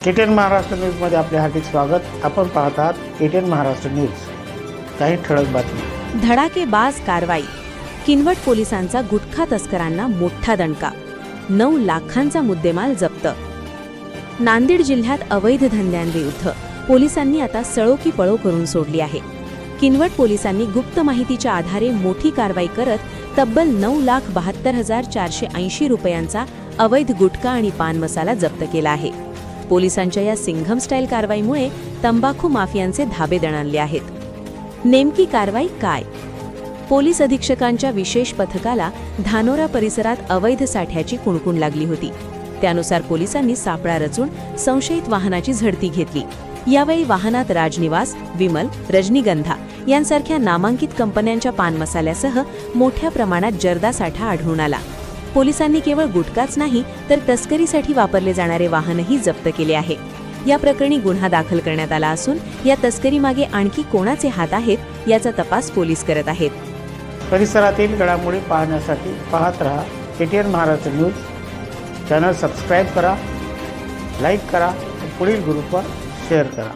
KTN Maharashtra न्यूजमध्ये आपले हार्दिक स्वागत। आपण पाहत आहात केटीएन महाराष्ट्र न्यूज। काही ठळक बातमी। धडाकेबाज कारवाई। किनवट पोलिसांचा गुटखा तस्करांना मोठा दणका। 9 लाखांचा मुद्देमाल जप्त। नांदेड जिल्ह्यात अवैध धंद्यांविरुद्ध पोलिसांनी आता सळोकी पळो करून सोडली आहे। किनवट पोलिसांनी गुप्त माहितीच्या आधारे मोठी कारवाई करत तब्बल 9,72,480 रुपयांचा अवैध गुटखा आणि पान मसाला जप्त केला आहे। पोलिसांच्या या सिंघम स्टाईल कारवाईमुळे तंबाखू माफियांचे धाबे दणाणले आहेत। नेमकी कारवाई काय? पोलीस अधीक्षकांच्या विशेष पथकाला धानोरा परिसरात अवैध साठ्याची कुणकुण लागली होती। त्यानुसार पोलिसांनी सापळा रचून संशयित वाहनाची झडती घेतली। यावेळी वाहनात राजनिवास, विमल, रजनीगंधा यांसारख्या नामांकित कंपन्यांच्या पान मसाल्यासह मोठ्या प्रमाणात जर्दा साठा आढळून आला। पोलिसांनी केवळ गुटखाच नाही तर तस्करीसाठी वापरले जाणारे वाहनही जप्त केले आहे। या प्रकरणी गुन्हा दाखल करण्यात आला असून या तस्करीमागे आणखी कोणाचे हात आहेत याचा तपास पोलीस करत आहेत। परिसरातील घडामोडी पाहण्यासाठी पाहत रहा KTN Maharashtra news. Channel subscribe करा, लाईक करा, पुढील ग्रुपवर शेअर करा।